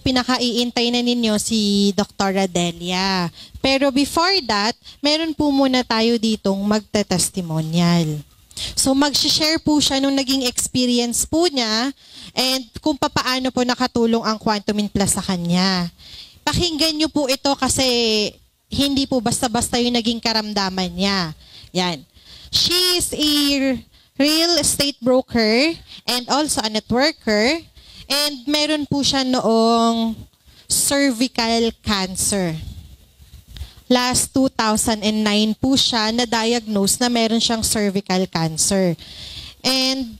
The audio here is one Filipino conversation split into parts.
pinakaiintay na ninyo si Dr. Delia. Pero before that, meron po muna tayo ditong magte-testimonial. So mag-share po siya nung naging experience po niya and kung papaano po nakatulong ang Quantum Plus sa kanya. Pakinggan niyo po ito kasi hindi po basta-basta yung naging karamdaman niya. Yan. She is a real estate broker and also a networker. And meron po siya noong cervical cancer. Last 2009 po siya na-diagnose na meron siyang cervical cancer. And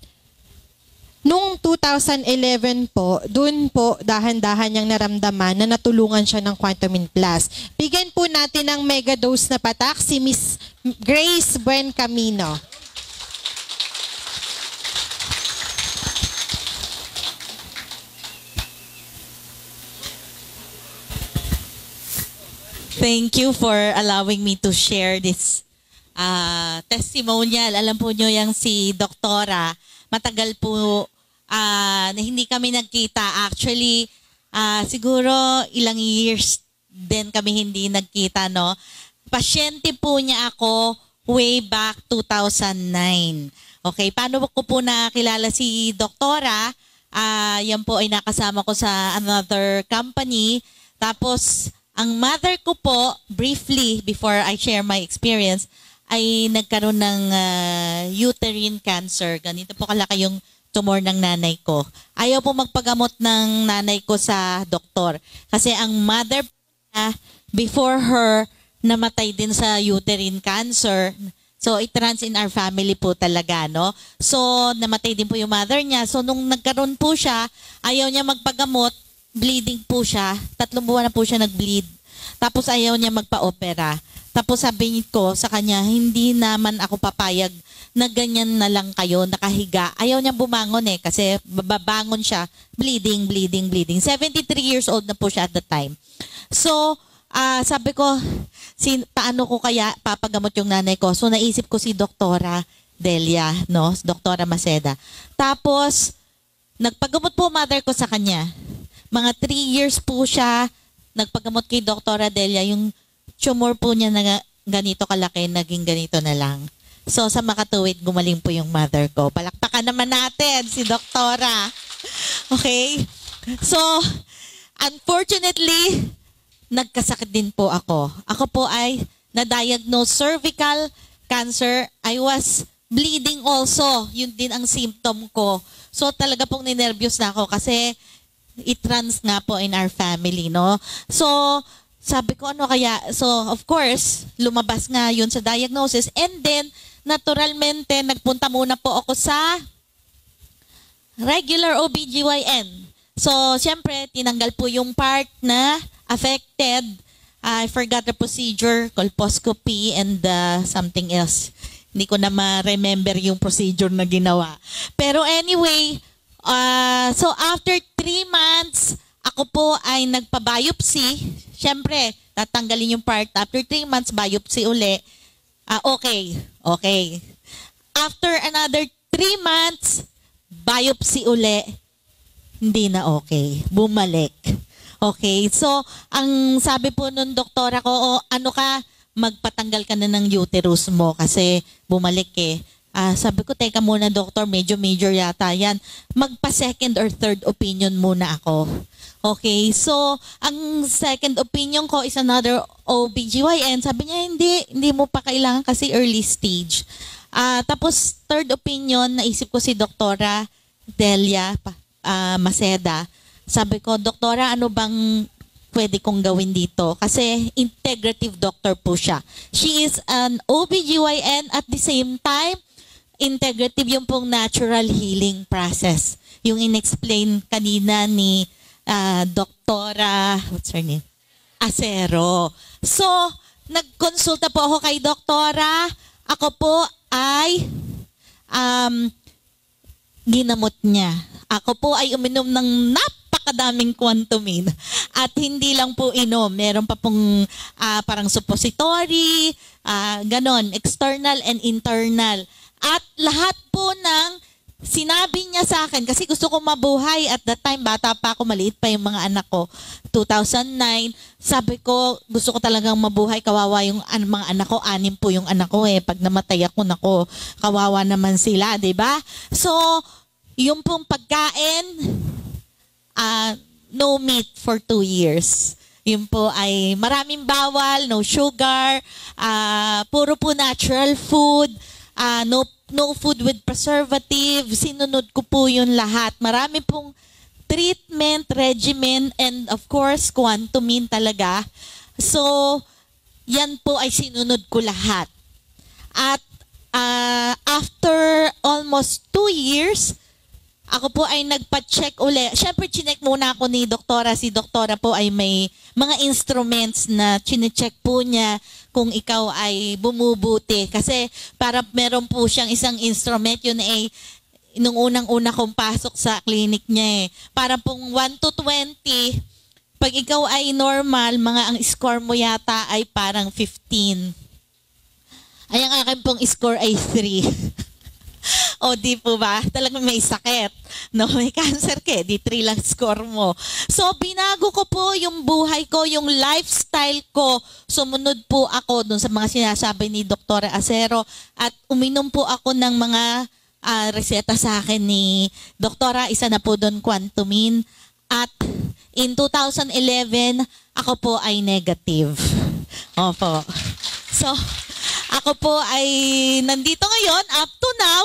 noong 2011 po, dun po dahan-dahan niyang naramdaman na natulungan siya ng Quantum Plus. Bigyan po natin ng mega dose na patak si Miss Grace Buencamino. Thank you for allowing me to share this testimonial. Alam po nyo yung si Doktora, matagal po na hindi kami nagkita. Actually, siguro ilang years din kami hindi nagkita, no? Pasyente po niya ako way back 2009. Okay, paano ko po nakilala si Doktora? Yan po ay nakasama ko sa another company. Tapos, ang mother ko po, briefly, before I share my experience, ay nagkaroon ng uterine cancer. Ganito po kalaki yung tumor ng nanay ko. Ayaw po magpagamot ng nanay ko sa doktor. Kasi ang mother niya, before her, namatay din sa uterine cancer. So, it runs in our family po talaga, no? So, namatay din po yung mother niya. So, nung nagkaroon po siya, ayaw niya magpagamot, bleeding po siya. 3 buwan na po siya nag-bleed. Tapos ayaw niya magpa-opera. Tapos sabi ko sa kanya, hindi naman ako papayag na ganyan na lang kayo, nakahiga. Ayaw niya bumangon kasi babangon siya, bleeding. 73 years old na po siya at the time. So, sabi ko, paano ko kaya papagamot yung nanay ko? So, naisip ko si Doktora Delia, no? Doktora Maceda. Tapos, nagpagamot po mother ko sa kanya. Mga 3 years po siya nagpagamot kay Doktora Delia. Yung tumor po niya na ganito kalaki, naging ganito na lang. So, sa makatuwid, gumaling po yung mother ko. Palakpakan naman natin si Doktora. Okay? So, unfortunately, nagkasakit din po ako. Ako po ay na-diagnose cervical cancer. I was bleeding also. Yun din ang symptom ko. So, talaga pong ninervyos na ako kasi it runs nga po in our family, no? So, sabi ko, ano kaya? So, of course, lumabas nga yun sa diagnosis. And then, naturalmente, nagpunta muna po ako sa regular OBGYN. So, siyempre, tinanggal po yung part na affected. I forgot the procedure, colposcopy, and something else. Hindi ko na ma-remember yung procedure na ginawa. Pero anyway, so after 3 months, ako po ay nagpa-biopsy. Siyempre, tatanggalin yung part. After 3 months, biopsy uli. Okay. After another 3 months, biopsy uli. Hindi na okay. Bumalik. Okay, so ang sabi po nung doktora ko, ano ka, magpatanggal ka na ng uterus mo kasi bumalik sabi ko, teka muna doktor, medyo major yata yan. Magpa-second or third opinion muna ako. Okay, so ang second opinion ko is another OBGYN. Sabi niya, hindi mo pa kailangan kasi early stage. Tapos third opinion, naisip ko si Doktora Delia Maceda. Sabi ko, Doktora, ano bang pwede kong gawin dito? Kasi integrative doctor po siya. She is an OBGYN at the same time, integrative yung pong natural healing process. Yung in-explain kanina ni Doktora, what's her name? Acero. So, nagkonsulta po ako kay Doktora. Ako po ay ginamot niya. Ako po ay uminom ng napakadaming Quantumin. At hindi lang po inom. Meron pa pong parang suppository, ganon, external and internal. At lahat po ng sinabi niya sa akin, kasi gusto ko mabuhay at that time, bata pa ako, maliit pa yung mga anak ko. 2009, sabi ko, gusto ko talagang mabuhay, kawawa yung mga anak ko, 6 po yung anak ko pag namatay ako, nako, kawawa naman sila, di ba? So, yung pong pagkain, no meat for 2 years. Yun po ay maraming bawal, no sugar, puro po natural food, no food with preservative. Sinunod ko po yun lahat. Marami pong treatment, regimen, and of course, Quantumin talaga. So, yan po ay sinunod ko lahat. At after almost 2 years, ako po ay nagpa-check uli. Siyempre, chinek muna ako ni Doktora. Si Doktora po ay may mga instruments na chinecheck po niya kung ikaw ay bumubuti. Kasi para meron po siyang isang instrument, yun ay nung unang-una kong pasok sa clinic niya Para pong 1 to 20, pag ikaw ay normal, ang score mo yata ay parang 15. Ay, ang akin pong score ay 3. O di po ba? Talagang may sakit. No, may cancer ka, di 3 lang score mo. So, binago ko po yung buhay ko, yung lifestyle ko. Sumunod po ako dun sa mga sinasabi ni Dr. Acero at uminom po ako ng mga reseta sa akin ni Doktora. Isa na po dun, Quantumin. At in 2011, ako po ay negative. Opo. So, ako po ay nandito ngayon, up to now,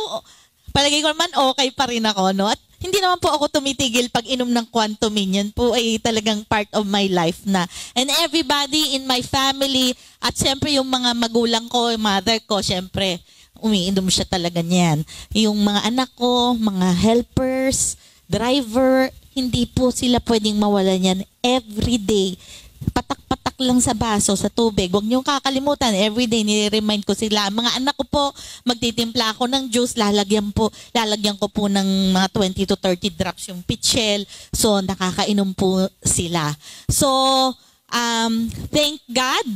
palagay ko naman okay pa rin ako, no? At hindi naman po ako tumitigil pag inom ng Quantumin. Yan po ay talagang part of my life na. And everybody in my family, at siyempre yung mga magulang ko, mother ko, siyempre, umiinom siya talaga niyan. Yung mga anak ko, mga helpers, driver, hindi po sila pwedeng mawalan yan every day. Patak-patak lang sa baso, sa tubig. Huwag niyong kakalimutan. Everyday, nire-remind ko sila. Mga anak ko po, magtitimpla ako ng juice, lalagyan ko po ng mga 20 to 30 drops yung pitchel. So, nakakainom po sila. So, thank God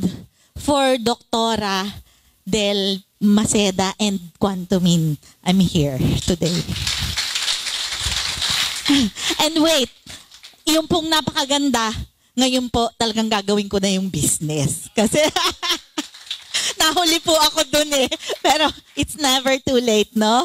for Doktora Del Maceda and Quantumin. I'm here today. And wait, yung pong napakaganda, ngayon po talagang gagawin ko na yung business. Kasi nahuli po ako dun Pero it's never too late, no?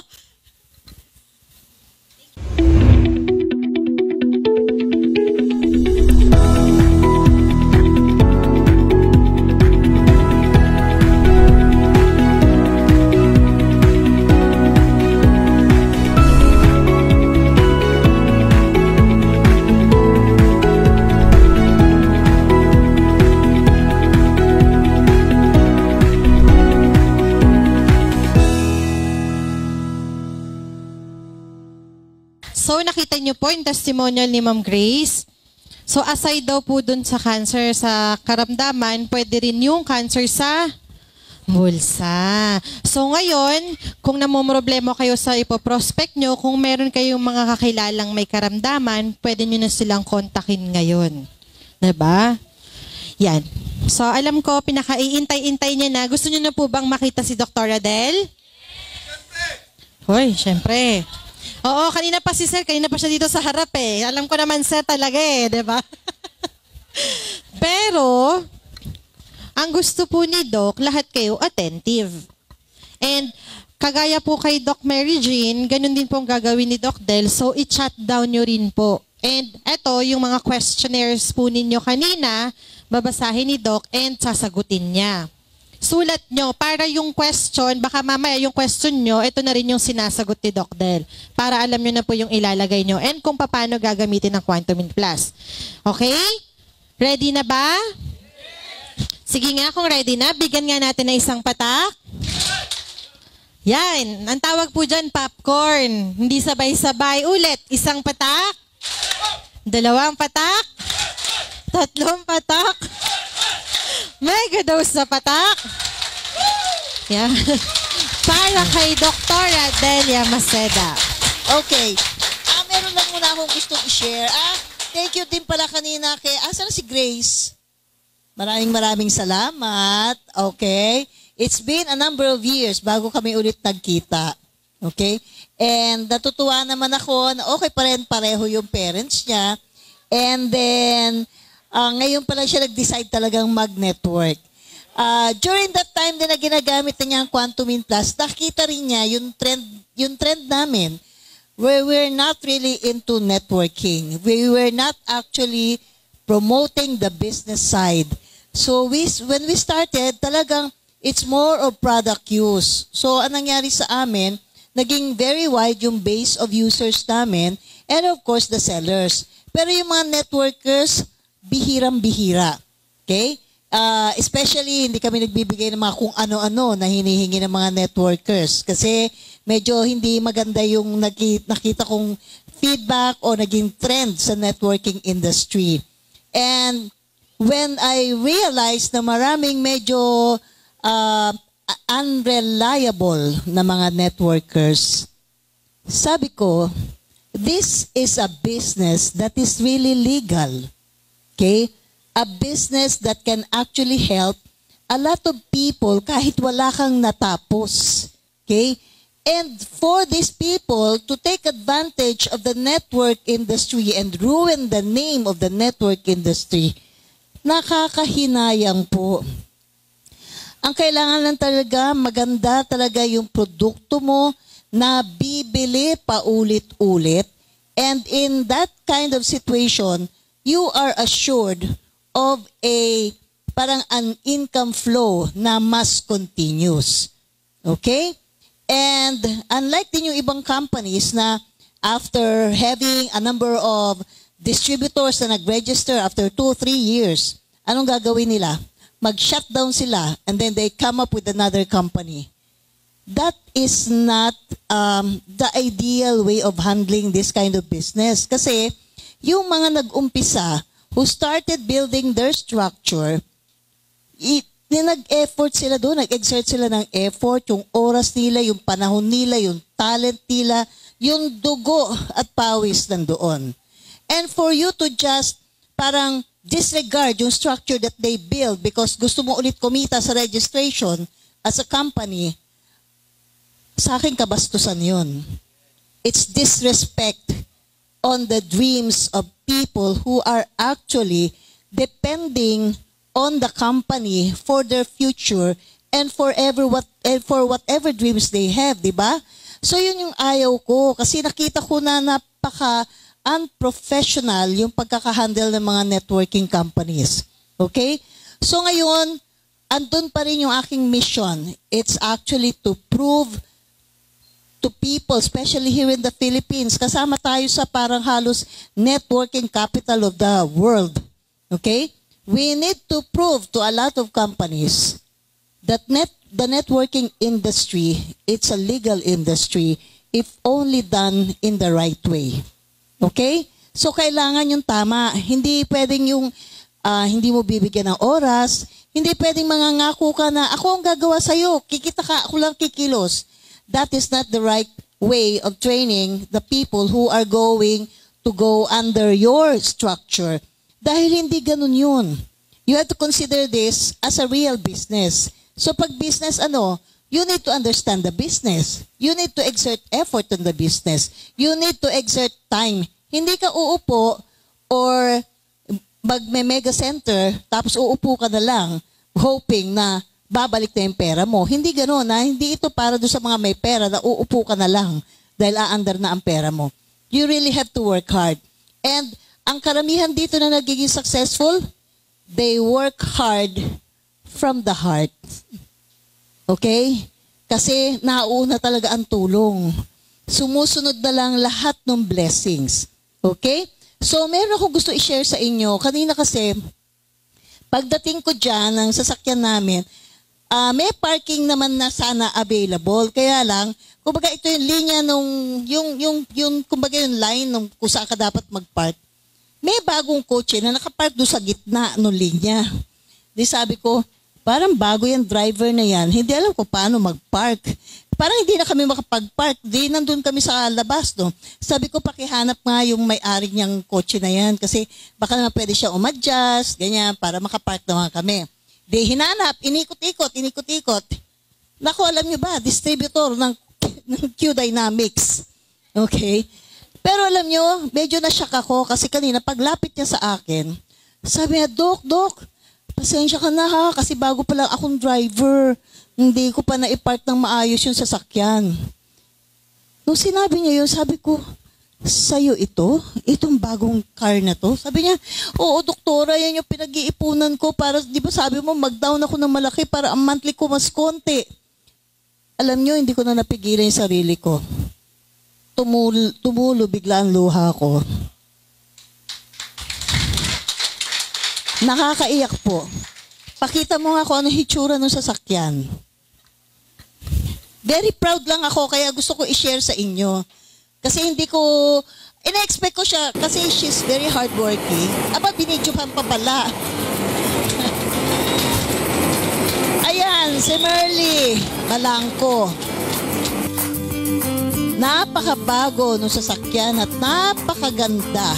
So, nakita niyo po yung testimonial ni Ma'am Grace. So, aside daw po dun sa cancer sa karamdaman, pwede rin yung cancer sa bulsa. So, ngayon, kung namumroblema kayo sa ipoprospect nyo, kung meron kayong mga kakilalang may karamdaman, pwede nyo na silang kontakin ngayon. Diba? Yan. So, alam ko, pinaka-iintay-intay niya na. Gusto nyo na po bang makita si Dr. Adel? Hoy, syempre. Oo, kanina pa si Sir, kanina pa siya dito sa harap Alam ko naman Sir talaga di ba? Pero, ang gusto po ni Doc, lahat kayo attentive. And, kagaya po kay Doc Mary Jean, ganun din po ang gagawin ni Doc Del, so i-chat down nyo rin po. And, eto, yung mga questionnaires po ninyo kanina, babasahin ni Doc and sasagutin niya. Sulat nyo, para yung question, baka mamaya yung question nyo, ito na rin yung sinasagot ni Doc Del. Para alam nyo na po yung ilalagay nyo and kung paano gagamitin ng Quantumin Plus. Okay? Ready na ba? Sige nga, kung ready na, bigyan nga natin ng isang patak. Yan. Ang tawag po dyan, popcorn. Hindi sabay-sabay. Ulit, isang patak. 2 patak. 3 patak. Mega dose na patak. Yeah. Para kay Doktora Delia Maceda. Okay. Meron lang muna akong gustong i-share. Thank you din pala kanina kay, saan si Grace? Maraming salamat. Okay. It's been a number of years bago kami ulit nagkita. Okay? And natutuwa naman ako na okay pa rin pareho yung parents niya. And then, ngayon pa lang siya nag-decide talagang mag-network. During that time din na ginagamit na niya ang Quantum Plus, nakita rin niya yung trend namin where we're not really into networking. We were not actually promoting the business side. So when we started, talagang it's more of product use. So anong nangyari sa amin, naging very wide yung base of users namin and of course the sellers. Pero yung mga networkers, bihirang-bihira. Okay? Especially, hindi kami nagbibigay ng mga kung ano-ano na hinihingi ng mga networkers. Kasi medyo hindi maganda yung nakita kong feedback o naging trend sa networking industry. And when I realized na maraming medyo unreliable na mga networkers, sabi ko, this is a business that is really legal. Okay? A business that can actually help a lot of people kahit wala kang natapos. Okay? And for these people to take advantage of the network industry and ruin the name of the network industry, nakakahinayang po. Ang kailangan lang talaga, maganda talaga yung produkto mo na bibili paulit-ulit. And in that kind of situation, you are assured of parang an income flow na mas continuous. Okay? And unlike din yung ibang companies na after having a number of distributors na nag-register after 2-3 years, anong gagawin nila? Mag-shutdown sila and then they come up with another company. That is not the ideal way of handling this kind of business. Kasi yung mga nag-umpisa who started building their structure, nag-effort sila doon, nag-exert sila ng effort, yung oras nila, yung panahon nila, yung talent nila, yung dugo at pawis nandoon. And for you to just parang disregard yung structure that they build because gusto mo ulit kumita sa registration as a company, sa akin kabastusan yun. It's disrespect on the dreams of people who are actually depending on the company for their future and for whatever dreams they have, di ba? So yun yung ayaw ko kasi nakita ko na unprofessional yung pagkakahandle ng mga networking companies. Okay? So ngayon, andun pa rin yung aking mission. It's actually to prove to people, especially here in the Philippines, kasama tayo sa parang halos networking capital of the world. Okay? We need to prove to a lot of companies that the networking industry, it's a legal industry if only done in the right way. Okay? So, kailangan yung tama. Hindi pwedeng yung hindi mo bibigyan ng oras. Hindi pwedeng mangangako ka na, ako ang gagawa sa'yo. Kikita ka, ako lang kikilos. That is not the right way of training the people who are going to go under your structure. Dahil hindi ganun yun. You have to consider this as a real business. So, pag business, you need to understand the business. You need to exert effort on the business. You need to exert time. Hindi ka uupo or mag-mega center tapos uupo ka na lang hoping na babalik na yung pera mo. Hindi gano'n. Hindi ito para doon sa mga may pera na uupo ka na lang dahil aandar na ang pera mo. You really have to work hard. And ang karamihan dito na nagiging successful, they work hard from the heart. Okay? Kasi nauuna talaga ang tulong. Sumusunod na lang lahat ng blessings. Okay? So, meron akong gusto i-share sa inyo. Kanina kasi, pagdating ko dyan ng sasakyan namin, may parking naman na sana available. Kaya lang, kumbaga ito yung linya kumbaga yung line nung kung saan ka dapat mag-park. May bagong kotse na nakapark doon sa gitna ng linya. Di sabi ko, parang bago yung driver na yan. Hindi alam ko paano mag-park. Parang hindi na kami makapag-park. Di nandun kami sa labas. No? Sabi ko, pakihanap nga yung may-ari niyang kotse na yan. Kasi baka naman pwede siya umadjust, ganyan, para makapark naman kami. Di hinanap, inikot-ikot. Naku, alam niyo ba, distributor ng ng Q Dynamics. Okay? Pero alam nyo, medyo na-shock ako kasi kanina paglapit niya sa akin, sabi niya, Doc, pasensya ka na ha kasi bago pa lang akong driver. Hindi ko pa na-park ng maayos yung sasakyan. Nung sinabi niya yun, sabi ko, sa'yo ito? Itong bagong car na to? Sabi niya, oo, doktora, yan yung pinag-iipunan ko para, di ba sabi mo, mag-down ako ng malaki para ang monthly ko mas konti. Alam niyo, hindi ko na napigilan yung sarili ko. Tumulo bigla ang luha ko. Nakakaiyak po. Pakita mo nga kung ano hitsura ng sasakyan. Very proud lang ako, kaya gusto ko i-share sa inyo. Kasi hindi ko, ina-expect ko siya, kasi she's very hardworking. Aba, binidyohan pa pala. Ayan, si Merly Malangko. Napakabago nung sasakyan at napakaganda.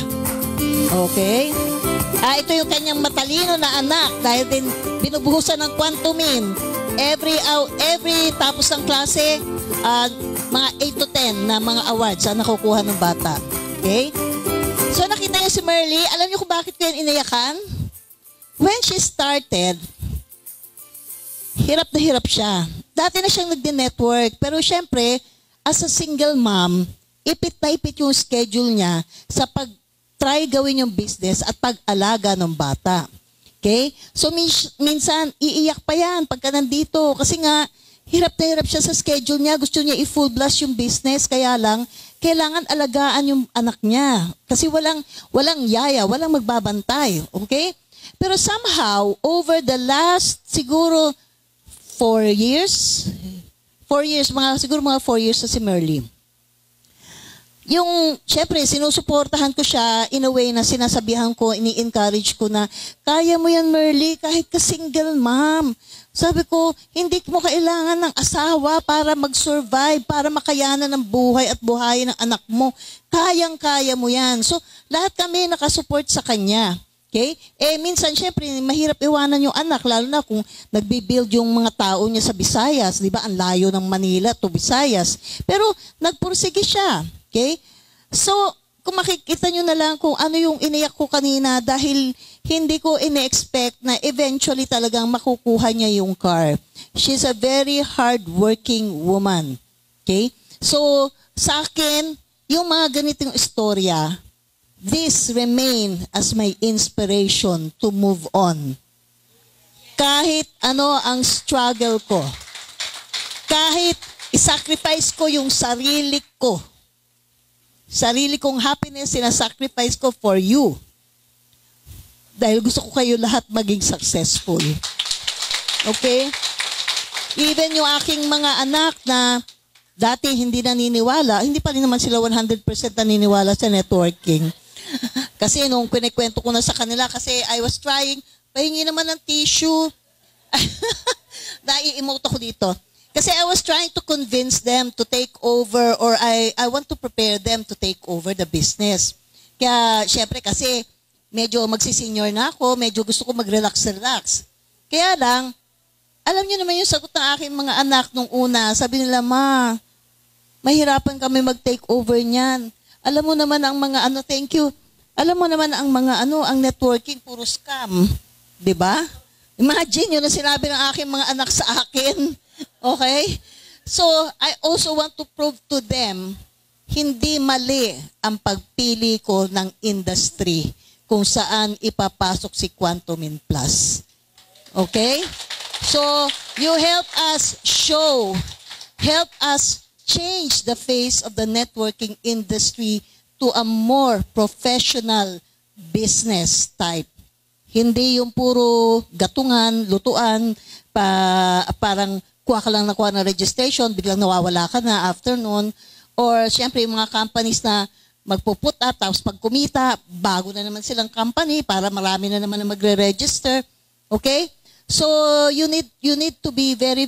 Okay? Ito yung kanyang matalino na anak dahil din binubuhusan ng Quantumin. Every tapos ng klase, mga 8 to 10 na mga awards ang nakukuha ng bata. Okay? So nakita niyo si Merly, alam niyo kung bakit ko yan inayakan? When she started, hirap na hirap siya. Dati na siyang nagdi-network, pero syempre, as a single mom, ipit na ipit yung schedule niya sa pag-try gawin yung business at pag-alaga ng bata. Okay? So minsan, iiyak pa yan pagka nandito. Kasi nga, hirap na hirap siya sa schedule niya. Gusto niya i-full blast yung business. Kaya lang, kailangan alagaan yung anak niya. Kasi walang yaya, walang magbabantay. Okay? Pero somehow, over the last, siguro, 4 years, siguro mga 4 years na si Merly. Yung, syempre, sinusuportahan ko siya in a way na sinasabihan ko, ini-encourage ko na, kaya mo yan, Merly, kahit ka single mom. Sabi ko, hindi mo kailangan ng asawa para mag-survive, para makayanan ng buhay at buhayin ng anak mo. Kayang-kaya mo yan. So, lahat kami nakasupport sa kanya. Okay? Minsan, syempre, mahirap iwanan yung anak, lalo na kung nagbibuild yung mga tao niya sa Visayas. Di ba? Ang layo ng Manila to Visayas. Pero, nagpursige siya. Okay? So, kung makikita nyo na lang kung ano yung iniyak ko kanina dahil hindi ko ine-expect na eventually talagang makukuha niya yung car. She's a very hard-working woman. Okay? So, sa akin, yung mga ganitong istorya, this remain as my inspiration to move on. Kahit ano ang struggle ko, kahit isacrifice ko yung sarili kong happiness, sinasacrifice ko for you. Dahil gusto ko kayo lahat maging successful. Okay? Even yung aking mga anak na dati hindi naniniwala, hindi pa rin naman sila 100% naniniwala sa networking. Kasi nung kinikwento ko na sa kanila, kasi I was trying, pahingi naman ng tissue. Nai-emote ako dito. Kasi I was trying to convince them to take over or I want to prepare them to take over the business. Kaya, syempre, kasi medyo magsisenior na ako, medyo gusto ko mag-relax-relax. Kaya lang, alam niyo naman yung sagot ng aking mga anak nung una. Sabi nila, Ma, mahirapan kami mag-take over niyan. Alam mo naman ang mga thank you. Alam mo naman ang mga ang networking, puro scam. Diba? Imagine yun na sinabi ng aking mga anak sa akin. Okay? So, I also want to prove to them, hindi mali ang pagpili ko ng industry kung saan ipapasok si Quantumin Plus. Okay? So, you help us help us change the face of the networking industry to a more professional business type. Hindi yung puro gatungan, lutuan, parang kuha ka lang nakuha ng registration, biglang nawawala ka na after nun. Or siyempre yung mga companies na magpuput up, tapos pag kumita, bago na naman silang company para marami na naman na magre-register. Okay? So you need to be very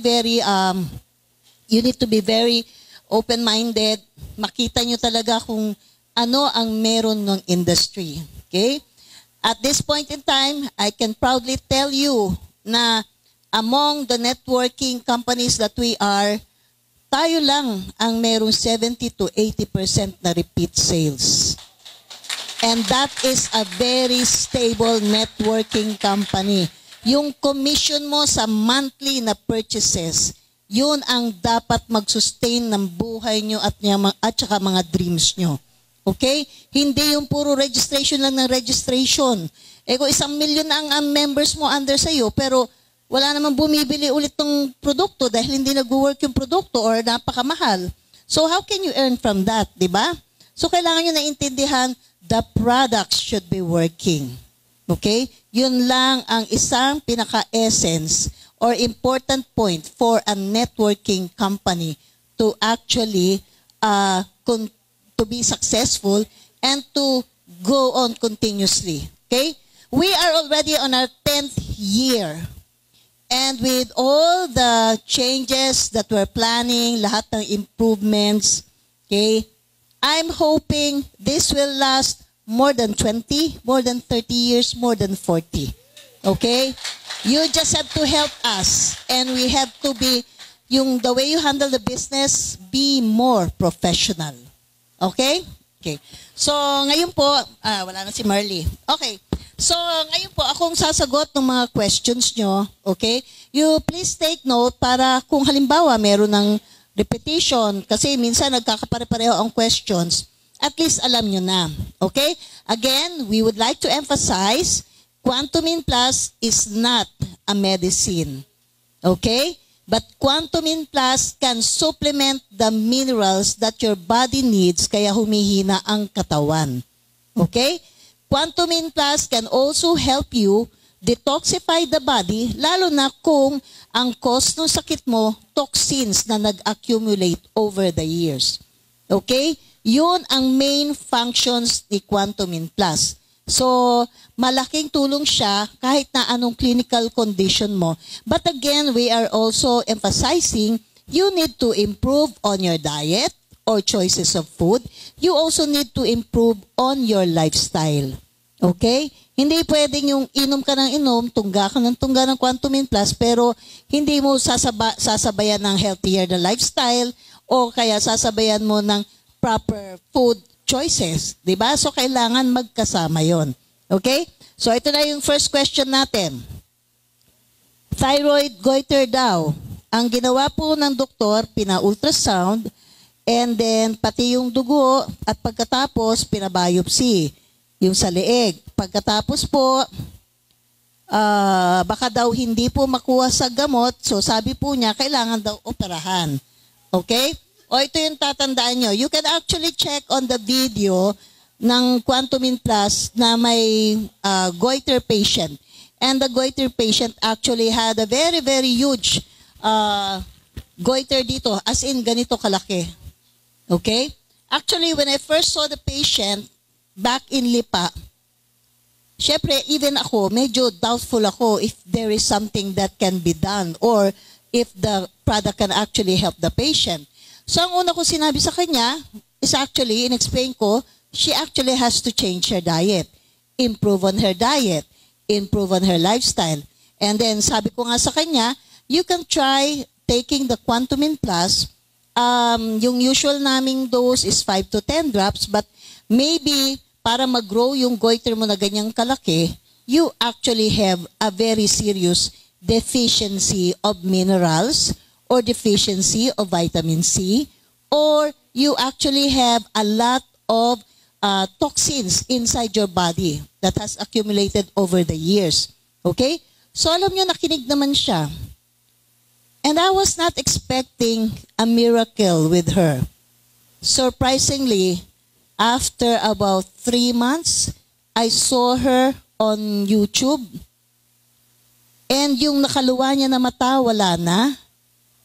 open-minded. Makita nyo talaga kung ano ang meron ng industry. Okay? At this point in time, I can proudly tell you na among the networking companies that we are, tayo lang ang merong 70 to 80% na repeat sales. And that is a very stable networking company. Yung commission mo sa monthly na purchases, yun ang dapat mag-sustain ng buhay nyo at saka mga dreams nyo. Okay? Hindi yung puro registration lang ng registration. Kung 1 million ang members mo under sa'yo, pero wala namang bumibili ulit ng produkto dahil hindi nag-work yung produkto or napakamahal. So how can you earn from that, di ba? So kailangan nyo naintindihan, the products should be working. Okay? Yun lang ang isang pinaka-essence or important point for a networking company to actually to be successful and to go on continuously. Okay? We are already on our 10th year. And with all the changes that we're planning, lahat ng improvements, okay, I'm hoping this will last more than 20, more than 30 years, more than 40. Okay? You just have to help us. And we have to be, the way you handle the business, be more professional. Okay? Okay. So, ngayon po, wala na si Marley. Okay. So, ngayon po, akong sasagot ng mga questions nyo. Okay? You please take note para kung halimbawa meron ng repetition, kasi minsan nagkakapare-pareho ang questions, at least alam nyo na. Okay? Again, we would like to emphasize, Quantumin Plus is not a medicine. Okay? But Quantumin Plus can supplement the minerals that your body needs kaya humihina ang katawan. Okay? Quantumin Plus can also help you detoxify the body, lalo na kung ang cause ng sakit mo, toxins na nag-accumulate over the years. Okay? Yun ang main functions ni Quantumin Plus. So, malaking tulong siya kahit na anong clinical condition mo. But again, we are also emphasizing you need to improve on your diet or choices of food. You also need to improve on your lifestyle. Okay? Hindi pwedeng yung inom ka ng inom, tungga ka ng Quantumin Plus, pero hindi mo sasabayan ng healthier na lifestyle o kaya sasabayan mo ng proper food choices. Diba? So, kailangan magkasama yon. Okay? So, ito na yung first question natin. Thyroid goiter daw. Ang ginawa po ng doktor, pina-ultrasound, and then pati yung dugo, at pagkatapos, pina-biopsy. Yung sa leeg. Pagkatapos po, baka daw hindi po makuha sa gamot. So sabi po niya, kailangan daw operahan. Okay? O ito yung tatandaan nyo. You can actually check on the video ng Quantumin Plus na may goiter patient. And the goiter patient actually had a very, very huge goiter dito. As in, ganito kalaki. Okay? Actually, when I first saw the patient, back in Lipa, syempre, even ako, medyo doubtful ako if there is something that can be done or if the product can actually help the patient. So, ang una ko sinabi sa kanya is actually, in-explain ko, she actually has to change her diet, improve on her diet, improve on her lifestyle. And then, sabi ko nga sa kanya, you can try taking the Quantumin Plus. Yung usual naming dose is 5 to 10 drops, but maybe para mag-grow yung goiter mo na ganyang kalaki, you actually have a very serious deficiency of minerals or deficiency of vitamin C, or you actually have a lot of toxins inside your body that has accumulated over the years. Okay? So alam nyo, nakinig naman siya. And I was not expecting a miracle with her. Surprisingly, after about 3 months, I saw her on YouTube. And yung nakaluwa niya na mata, wala na.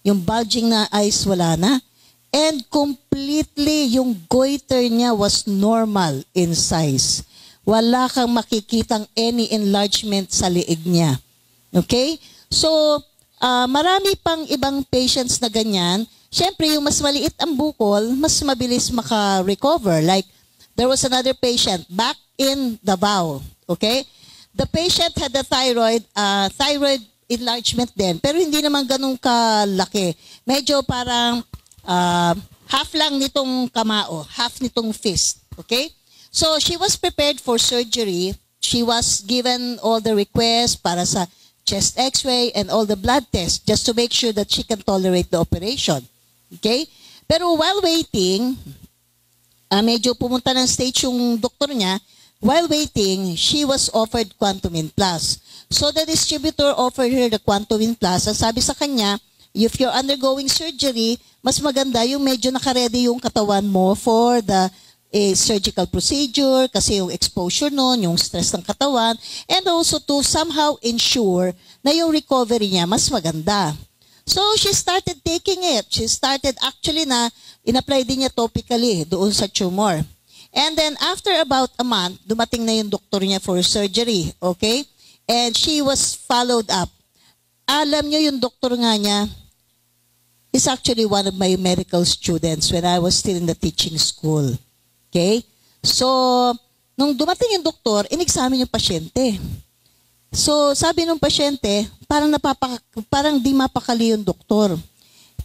Yung bulging na eyes, wala na. And completely, yung goiter niya was normal in size. Wala kang makikitang any enlargement sa liig niya. Okay? So, marami pang ibang patients na ganyan. Siyempre, yung mas maliit ang bukol, mas mabilis maka-recover. Like, there was another patient back in Davao. Okay? The patient had a thyroid enlargement din, pero hindi naman ganun kalaki. Medyo parang half lang nitong kamao, half nitong fist. Okay? So, she was prepared for surgery. She was given all the requests para sa chest x-ray and all the blood tests just to make sure that she can tolerate the operation. Okay? Pero while waiting, medyo pumunta ng stage yung doktor niya. While waiting, she was offered Quantumin Plus. So the distributor offered her the Quantumin Plus. Ang sabi sa kanya, if you're undergoing surgery, mas maganda yung medyo nakaredy yung katawan mo for the surgical procedure, kasi yung exposure nun, yung stress ng katawan, and also to somehow ensure na yung recovery niya mas maganda. So she started taking it. She started actually na in-apply din niya topically doon sa tumor. And then after about a month, dumating na yung doktor niya for surgery, okay? And she was followed up. Alam niyo yung doktor nga niya, is actually one of my medical students when I was still in the teaching school. Okay? So, nung dumating yung doktor, in-examine yung pasyente. So, sabi ng pasyente, parang di mapakali yung doktor.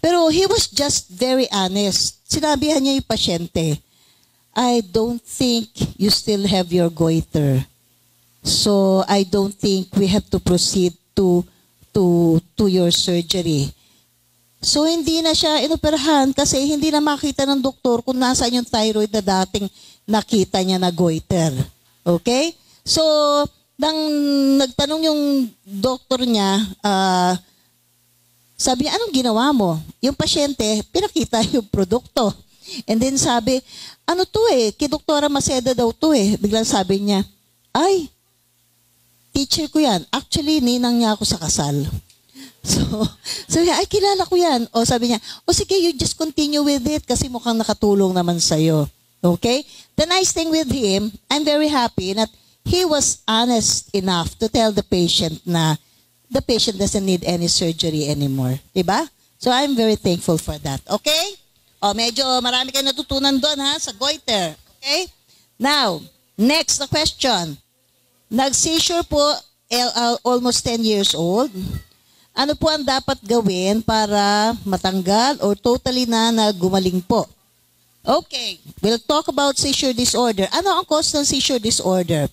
Pero he was just very honest. Sinabihan niya yung pasyente, I don't think you still have your goiter. So, I don't think we have to proceed to your surgery. So, hindi na siya inoperahan kasi hindi na makita ng doktor kung nasaan yung thyroid na dating nakita niya na goiter. Okay? So, nang nagtanong yung doktor niya, sabi niya, anong ginawa mo? Yung pasyente, pinakita yung produkto. And then sabi, ano to kay Doktora Maceda daw to Biglang sabi niya, ay, teacher ko yan. Actually, ninang niya ako sa kasal. So, sabi niya, ay, kilala ko yan. O sabi niya, o sige, you just continue with it kasi mukhang nakatulong naman sa'yo. Okay? The nice thing with him, I'm very happy that he was honest enough to tell the patient na the patient doesn't need any surgery anymore. Diba? So, I'm very thankful for that. Okay? O, medyo marami kayong natutunan doon sa goiter. Okay? Now, next na question. Nag-seizure po, almost 10 years old. Ano po ang dapat gawin para matanggal or totally na gumaling po? Okay, we'll talk about seizure disorder. Ano ang cause ng seizure disorder?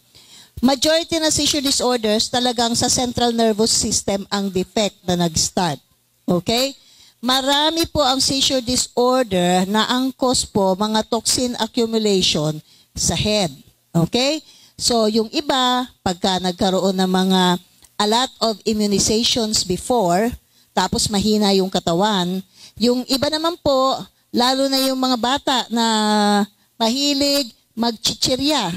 Majority ng seizure disorders talagang sa central nervous system ang defect na nag-start. Okay? Marami po ang seizure disorder na ang cause po mga toxin accumulation sa head. Okay? So, yung iba, pagka nagkaroon ng mga a lot of immunizations before, tapos mahina yung katawan, yung iba naman po, lalo na yung mga bata na mahilig magchichirya.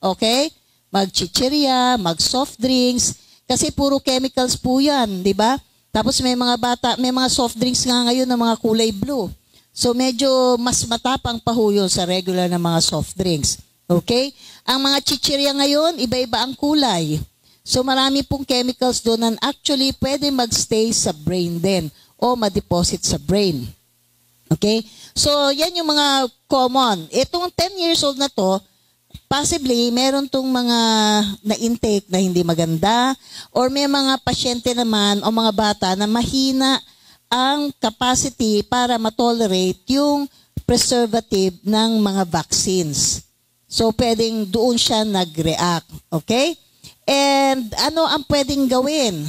Okay? Magchichirya, mag-soft drinks, kasi puro chemicals po yan, di ba? Tapos may mga bata, may mga soft drinks nga ngayon na mga kulay blue. So medyo mas matapang pa ho yun sa regular na mga soft drinks. Okay? Ang mga chichirya ngayon, iba-iba ang kulay. So marami pong chemicals doon na actually pwede magstay sa brain din o ma-deposit sa brain. Okay? So yan yung mga common. Itong 10 years old na to, possibly, meron tong mga na-intake na hindi maganda or may mga pasyente naman o mga bata na mahina ang capacity para matolerate yung preservative ng mga vaccines. So, pwedeng doon siya nag-react. Okay? And ano ang pwedeng gawin?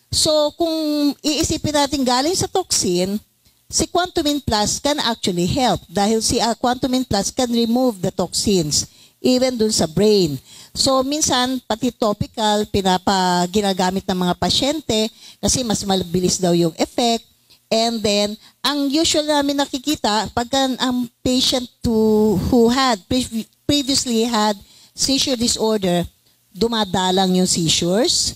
So, kung iisipin natin galing sa toxin, si Quantumin Plus can actually help dahil si Quantumin Plus can remove the toxins even dun sa brain. So, minsan, pati topical, ginagamit ng mga pasyente kasi mas mabilis daw yung effect. And then, ang usual namin nakikita, pagka ang patient who had previously had seizure disorder, dumadalang yung seizures.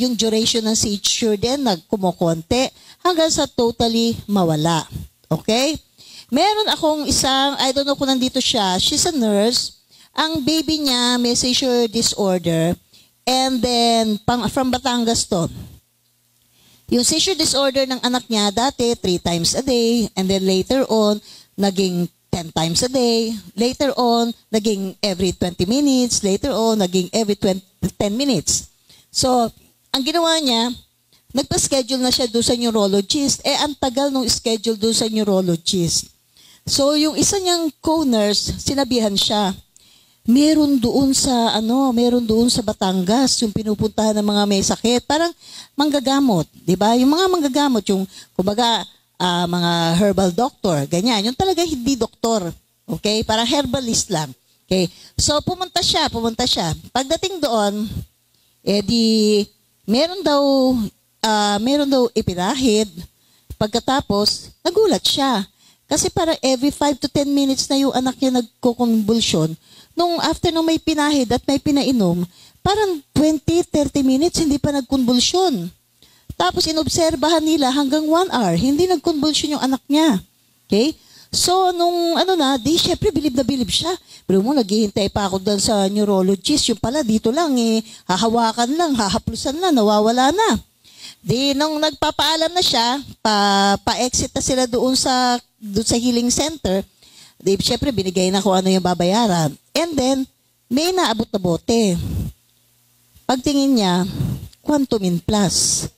Yung duration ng seizure din, nagkumokonte, hanggang sa totally mawala. Okay? Meron akong isang, I don't know kung nandito siya, she's a nurse. Ang baby niya may seizure disorder and then from Batangas to. Yung seizure disorder ng anak niya dati 3 times a day and then later on naging 10 times a day. Later on naging every 20 minutes. Later on naging every 10 minutes. So, ang ginawa niya, nagpa-schedule na siya doon sa neurologist. Ang tagal nung schedule doon sa neurologist. So, yung isa niyang co-nurse, sinabihan siya, meron doon sa Batangas, yung pinupuntahan ng mga may sakit, parang manggagamot, di ba? Yung mga manggagamot, yung, kumbaga, mga herbal doctor, ganyan. Yung talaga hindi doktor, okay? Parang herbalist lang. Okay? So, pumunta siya. Pagdating doon, meron daw ipinahid. Pagkatapos, nagulat siya. Kasi para every 5 to 10 minutes na yung anak niya nagko-convulsion. After nung may pinahid at may pinainom, parang 20-30 minutes hindi pa nagkonvulsyon. Tapos inobserbahan nila hanggang 1 hour, hindi nagkonvulsyon yung anak niya. Okay? So, syempre bilib na bilib siya. Pero naghihintay pa ako doon sa neurologist. Yung pala, dito lang hahawakan lang, hahaplusan lang, nawawala na. Nung nagpapaalam na siya, pa-exit na sila doon sa healing center, syempre binigay na kung ano yung babayaran. And then, may naabot na bote. Pagtingin niya, Quantumin Plus.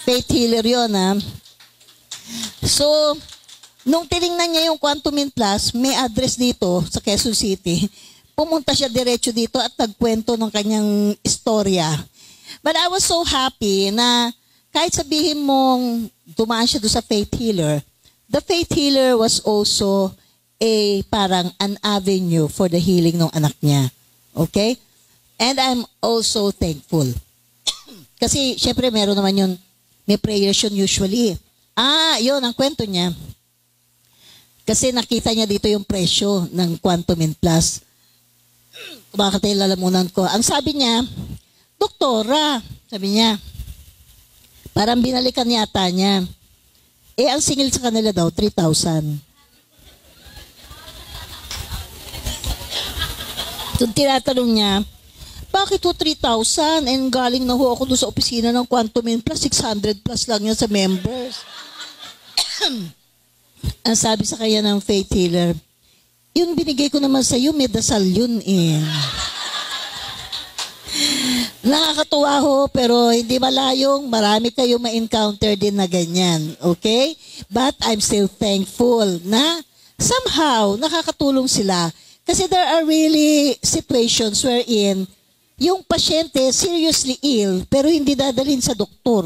Faith healer yun, ha? So, nung tinignan niya yung Quantumin Plus, may address dito sa Quezon City. Pumunta siya diretso dito at nagkwento ng kanyang istorya. But I was so happy na kahit sabihin mong dumaan siya doon sa faith healer, the faith healer was also parang an avenue for the healing ng anak niya. Okay? And I'm also thankful. Kasi, syempre, meron naman yun, may prayers yun usually. Yun, ang kwento niya. Kasi nakita niya dito yung presyo ng Quantumin Plus. Kumakatay lalamunan ko. Ang sabi niya, doktora, sabi niya, parang binalikan yata niya. Ang singil sa kanila daw, 3,000. So, tinatanong niya, bakit 3,000? And galing na ako doon sa opisina ng Quantumin Plus, 600 plus lang yan sa members. Ang sabi sa kanya ng faith healer, yun binigay ko naman sa iyo, may dasal yun Nakakatuwa ho, pero hindi malayong marami kayong ma-encounter din na ganyan. Okay? But I'm still thankful na somehow nakakatulong sila. Kasi there are really situations wherein yung pasyente seriously ill pero hindi dadalhin sa doktor.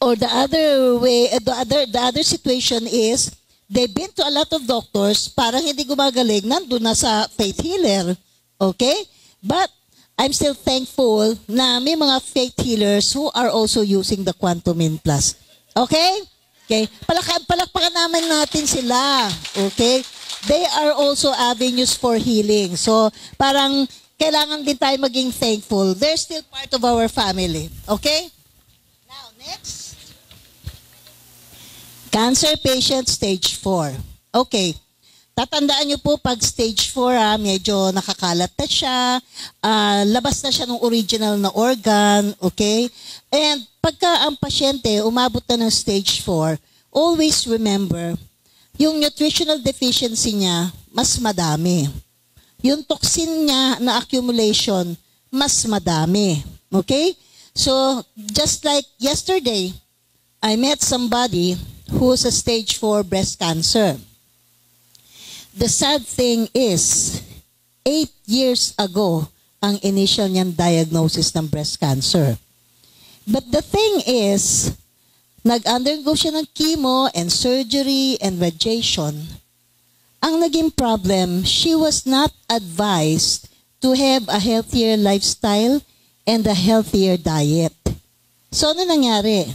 Or the other situation is they've been to a lot of doctors, parang hindi gumagaling, nandun na sa faith healer. Okay? But I'm still thankful na may mga faith healers who are also using the Quantumin Plus. Okay? Okay? Palakpakan naman natin sila. Okay? They are also avenues for healing. So, parang kailangan din tayo maging thankful. They're still part of our family. Okay? Now, next. Cancer patient stage 4. Okay. Tatandaan nyo po pag stage 4, medyo nakakalat na siya, labas na siya ng original na organ, okay? And pagka ang pasyente umabot na ng stage 4, always remember, yung nutritional deficiency niya, mas madami. Yung toxin niya na accumulation, mas madami. Okay? So, just like yesterday, I met somebody who's a stage 4 breast cancer. The sad thing is, 8 years ago, ang initial niyang diagnosis ng breast cancer. But the thing is, nag-undergo siya ng chemo and surgery and radiation. Ang naging problem, she was not advised to have a healthier lifestyle and a healthier diet. So, ano nangyari?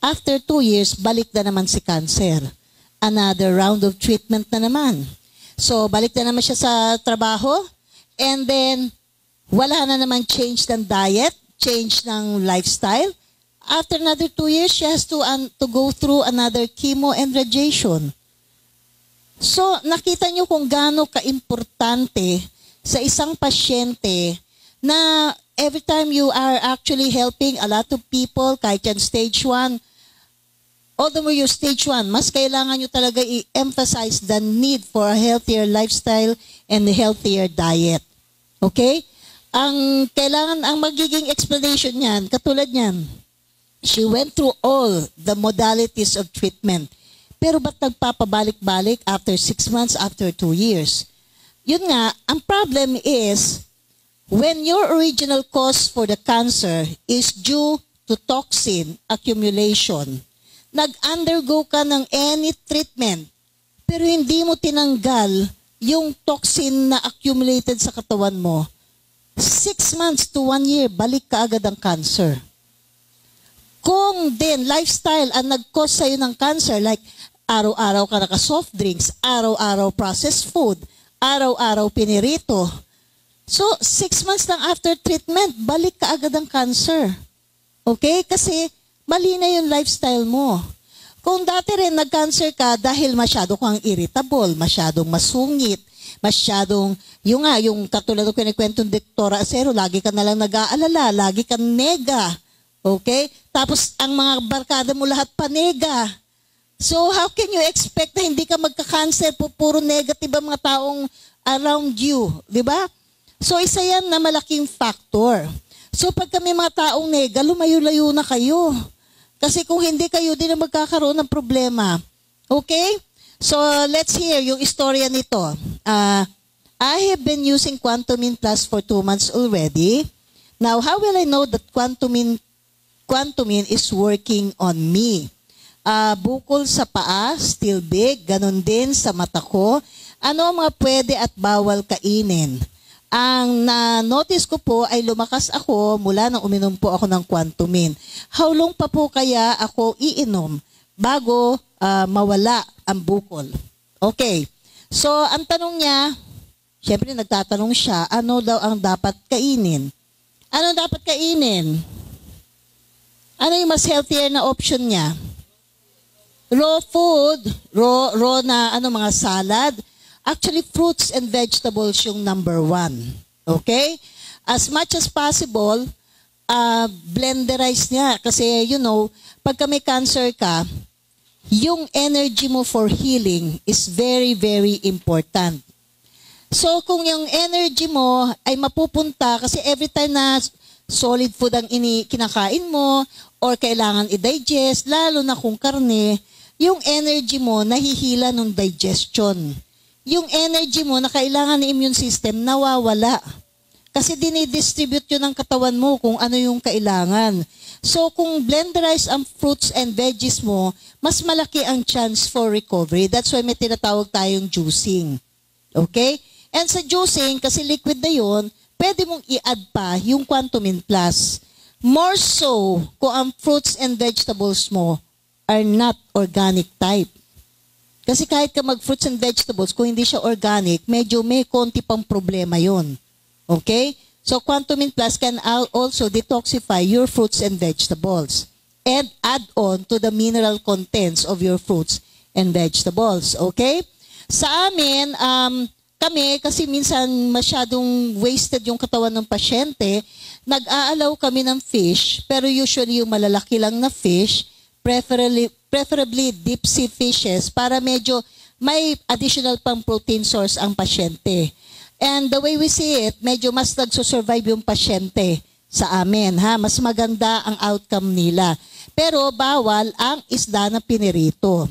After 2 years, balik na naman si cancer. Another round of treatment na naman. So, balik na naman siya sa trabaho. And then, wala na naman change ng diet, change ng lifestyle. After another 2 years, she has to go through another chemo and radiation. So, nakita niyo kung gaano ka-importante sa isang pasyente na every time you are actually helping a lot of people, kahit yan stage 1, although you're stage 1, mas kailangan nyo talaga i-emphasize the need for a healthier lifestyle and a healthier diet. Okay? ang magiging explanation niyan, katulad niyan, she went through all the modalities of treatment. Pero ba't nagpapabalik-balik after 6 months, after 2 years? Yun nga, ang problem is, when your original cause for the cancer is due to toxin accumulation, nag-undergo ka ng any treatment, pero hindi mo tinanggal yung toxin na accumulated sa katawan mo, 6 months to 1 year, balik ka agad ang cancer. Kung din lifestyle ang nag-cause sa'yo ng cancer, like araw-araw ka naka-soft drinks, araw-araw processed food, araw-araw pinirito, so 6 months lang after treatment, balik ka agad ang cancer. Okay? Kasi mali na yung lifestyle mo. Kung dati rin nag-cancer ka dahil masyado kang irritable, masyadong masungit, masyadong, yung katulad ng kinikwento ng Dr. Acero, lagi ka nalang nag-aalala, lagi ka nega. Okay? Tapos ang mga barkada mo lahat panega. So how can you expect na hindi ka magka-cancer po puro negative ang mga taong around you, di ba? So isa yan na malaking factor. So pag kami mga taong nega, lumayo-layo na kayo. Kasi kung hindi kayo, din na magkakaroon ng problema. Okay? So let's hear yung istorya nito. I have been using Quantumin Plus for 2 months already. Now, how will I know that Quantumin is working on me? Bukol sa paa, still big, ganun din sa mata ko. Ano ang mga pwede at bawal kainin? Ang na-notice ko po ay lumakas ako mula nang uminom po ako ng Quantumin. How long pa po kaya ako iinom bago mawala ang bukol? Okay. So, ang tanong niya, syempre nagtatanong siya, ano daw ang dapat kainin? Ano dapat kainin? Ano yung mas healthier na option niya? Raw food, raw na mga salad. Actually, fruits and vegetables yung number 1. Okay? As much as possible, blenderize niya. Kasi, pagka may cancer ka, yung energy mo for healing is very, very important. So, kung yung energy mo ay mapupunta, kasi every time na solid food ang kinakain mo, or kailangan i-digest, lalo na kung karne, yung energy mo nahihila ng digestion. Yung energy mo na kailangan ng immune system nawawala. Kasi dinidistribute yun ng katawan mo kung ano yung kailangan. So kung blenderize ang fruits and veggies mo, mas malaki ang chance for recovery. That's why may tinatawag tayong juicing. Okay? And sa juicing, kasi liquid na yun, pwede mong i-add pa yung Quantumin Plus. More so kung ang fruits and vegetables mo are not organic type. Kasi kahit ka mag-fruits and vegetables, kung hindi siya organic, medyo may konti pang problema yon. Okay? So, Quantumin Plus can also detoxify your fruits and vegetables and add on to the mineral contents of your fruits and vegetables. Okay? Sa amin, kami, kasi minsan masyadong wasted yung katawan ng pasyente, nag-aalaw kami ng fish, pero usually yung malalaki lang na fish, preferably deep sea fishes para medyo may additional pang protein source ang pasyente. And the way we see it, medyo mas nagsusurvive yung pasyente sa amin. Mas maganda ang outcome nila. Pero bawal ang isda na pinirito.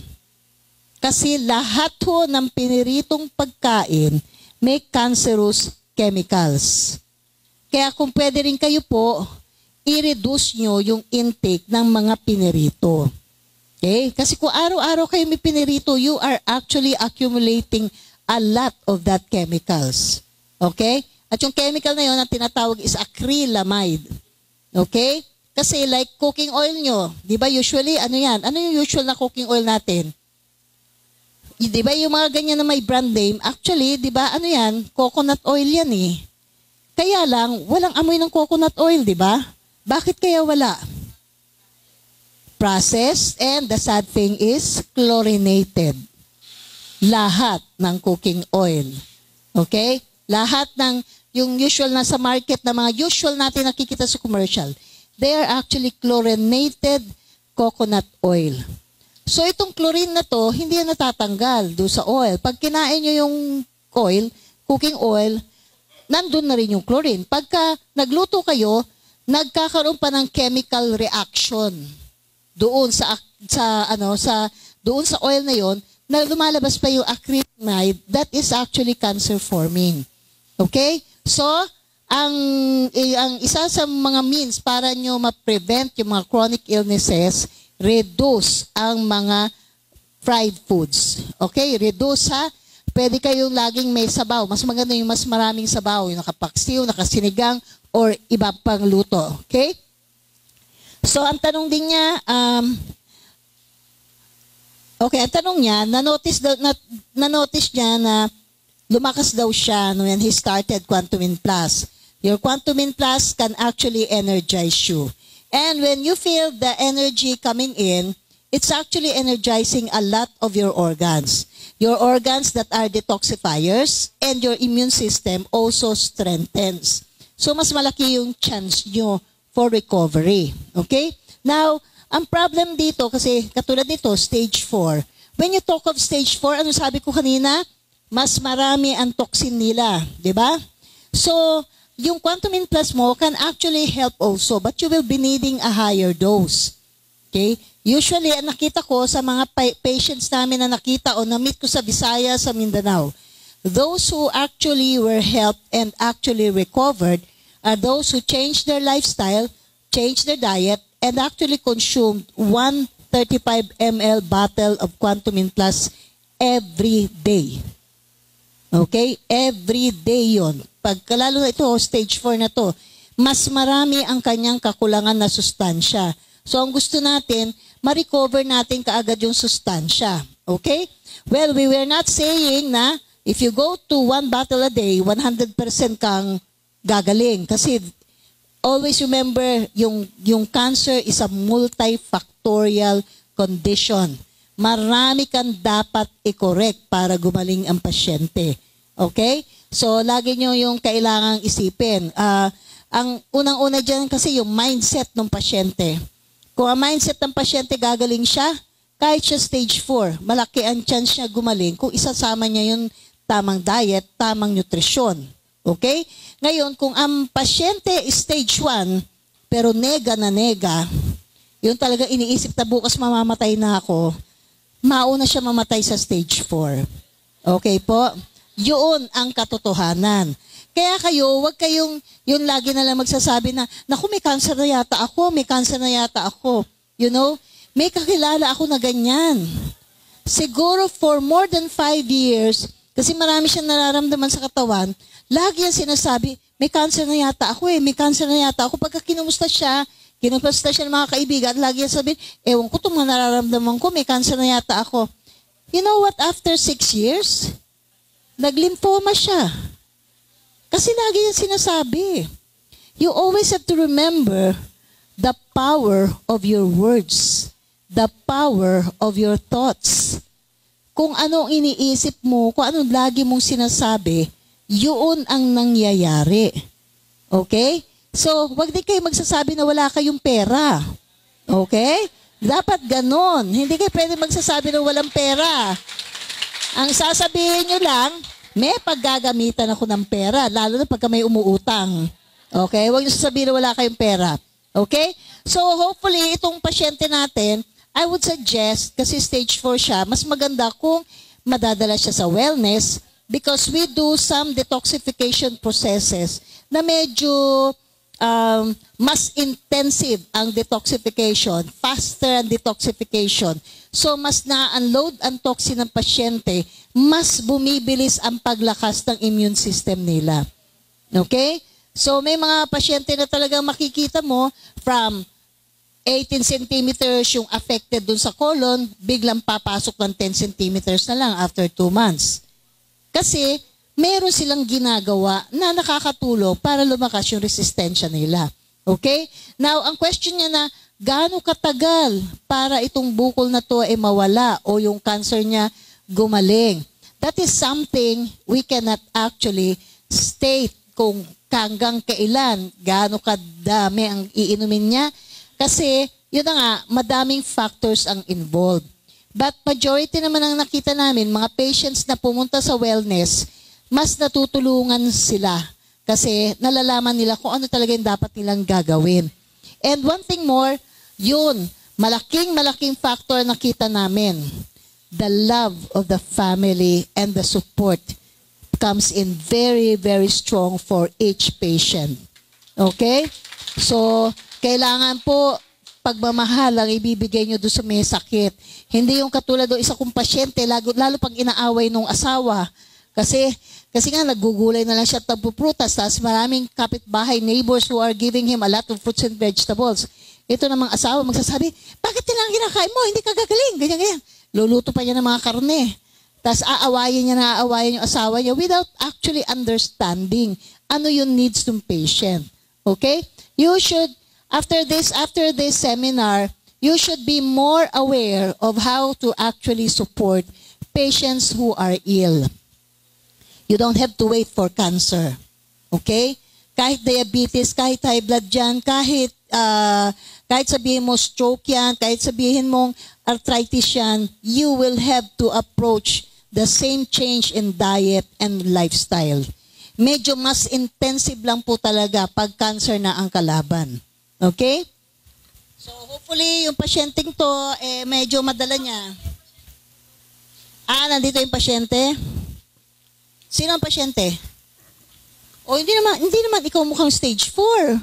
Kasi lahat ho ng piniritong pagkain may cancerous chemicals. Kaya kung pwede rin kayo po, i-reduce nyo yung intake ng mga pinirito. Okay? Kasi kung araw-araw kayo may pinirito, you are actually accumulating a lot of that chemicals. Okay? At yung chemical na yun, ang tinatawag is acrylamide. Okay? Kasi like cooking oil nyo, di ba usually, ano yan? Ano yung usual na cooking oil natin? Di ba yung mga ganyan na may brand name, actually, di ba, ano yan? Coconut oil yan eh. Kaya lang, walang amoy ng coconut oil, di ba? Bakit kaya wala? Processed, and the sad thing is chlorinated. Lahat ng cooking oil. Okay? Lahat ng yung usual na sa market na mga usual natin nakikita sa commercial, they are actually chlorinated coconut oil. So itong chlorine na to, hindi yan natatanggal do sa oil. Pag kinain nyo yung oil, cooking oil, nandun na rin yung chlorine. Pagka nagluto kayo, nagkakaroon pa ng chemical reaction doon doon sa oil na yon, na lumalabas pa yung acrylamide that is actually cancer forming. Okay? So, ang isa sa mga means para nyo ma-prevent yung mga chronic illnesses, reduce ang mga fried foods. Okay? Reduce ha. Pwede kayong laging may sabaw. Mas maganda yung mas maraming sabaw. Yung nakapaksiw, nakasinigang, or iba pang luto. Okay? So, ang tanong din niya, ang tanong niya, na-notice niya na lumakas daw siya when he started Quantumin Plus. Your Quantumin Plus can actually energize you. And when you feel the energy coming in, it's actually energizing a lot of your organs. Your organs that are detoxifiers, and your immune system also strengthens. So, mas malaki yung chance nyo for recovery. Okay? Now, ang problem dito, kasi katulad nito, stage 4. When you talk of stage 4, ano sabi ko kanina? Mas marami ang toxin nila. Diba? So, yung Quantumin Plus mo can actually help also, but you will be needing a higher dose. Okay? Usually, ang nakita ko sa mga patients namin na nakita o na-meet ko sa Visayas, sa Mindanao, those who actually were helped and actually recovered are those who changed their lifestyle, changed their diet, and actually consumed 135 ml bottle of Quantumin Plus every day. Okay? Every day yon. Pagkalalo na ito, stage 4 na to, mas marami ang kanyang kakulangan na sustansya. So, ang gusto natin, ma-recover natin kaagad yung sustansya. Okay? Well, we were not saying na if you go to 1 bottle a day, 100% kang gagaling. Kasi always remember, yung cancer is a multifactorial condition. Marami kang dapat i-correct para gumaling ang pasyente. Okay? So, lagi nyo yung kailangang isipin. Ang unang-una dyan kasi yung mindset ng pasyente. Kung ang mindset ng pasyente gagaling siya, kahit siya stage 4, malaki ang chance niya gumaling kung isasama niya yung tamang diet, tamang nutrisyon. Okay? Ngayon, kung ang pasyente is stage 1, pero nega, yun talaga iniisip na bukas mamamatay na ako, mauna siya mamatay sa stage 4. Okay po? Yun ang katotohanan. Kaya kayo, wag kayong, yun lagi na lang magsasabi na, naku, may cancer na yata ako. You know, may kakilala ako na ganyan. Siguro for more than 5 years, kasi marami siyang nararamdaman sa katawan, lagi yan sinasabi, may cancer na yata ako. Pagka kinumusta siya ng mga kaibigan, lagi yan sabihin, ewan ko itong nararamdaman ko, may cancer na yata ako. You know what, after 6 years, nag-lymphoma siya. Kasi lagi yan sinasabi. You always have to remember the power of your words, the power of your thoughts. Kung anong iniisip mo, kung anong lagi mong sinasabi, yun ang nangyayari. Okay? So, wag din kayo magsasabi na wala kayong pera. Okay? Dapat ganon. Hindi kayo pwede magsasabi na walang pera. Ang sasabihin nyo lang, may paggagamitan ako ng pera, lalo na pagka may umuutang. Okay? Huwag nyo sasabihin na wala kayong pera. Okay? So, hopefully, itong pasyente natin, I would suggest, kasi stage 4 siya, mas maganda kung madadala siya sa wellness because we do some detoxification processes na medyo mas intensive ang detoxification, faster ang detoxification. So, mas na-unload ang toxin ng pasyente, mas bumibilis ang paglakas ng immune system nila. Okay? So, may mga pasyente na talagang makikita mo from 18 centimeters yung affected dun sa colon, biglang papasok ng 10 centimeters na lang after 2 months. Kasi, meron silang ginagawa na nakakatulong para lumakas yung resistensya nila. Okay? Now, ang question niya na, gaano katagal para itong bukol na to ay mawala o yung cancer niya gumaling? That is something we cannot actually state kung hanggang kailan, gaano kadami ang iinumin niya. Kasi, yun na nga, madaming factors ang involved. But majority naman ang nakita namin, mga patients na pumunta sa wellness, mas natutulungan sila Kasi nalalaman nila kung ano talaga yung dapat nilang gagawin. And one thing more, yun, malaking factor na kita namin. The love of the family and the support comes in very, very strong for each patient. Okay? So, kailangan po pagmamahal ang ibibigay nyo doon sa may sakit. Hindi yung katulad doon isa kong pasyente, lalo pag inaaway nung asawa. Kasi nga naggugulay na lang siya at nagpuprutas, tapos maraming kapitbahay, neighbors who are giving him a lot of fruits and vegetables. Ito namang asawa magsasabi, bakit yun ang kinakain mo? Hindi ka gagaling. Ganyan. Luluto pa niya ng mga karne. Tapos aawayin yung asawa niya without actually understanding ano yung needs ng patient. Okay? You should, after this seminar, you should be more aware of how to actually support patients who are ill. You don't have to wait for cancer. Okay? Kahit diabetes, kahit high blood dyan, kahit sabihin mo stroke yan, kahit sabihin mong arthritis yan, you will have to approach the same change in diet and lifestyle. Medyo mas intensive lang po talaga pag cancer na ang kalaban. Okay? So hopefully yung pasyenteng to, medyo madala niya. Nandito yung pasyente. Sino ang pasyente? O hindi naman ikaw mukhang stage 4.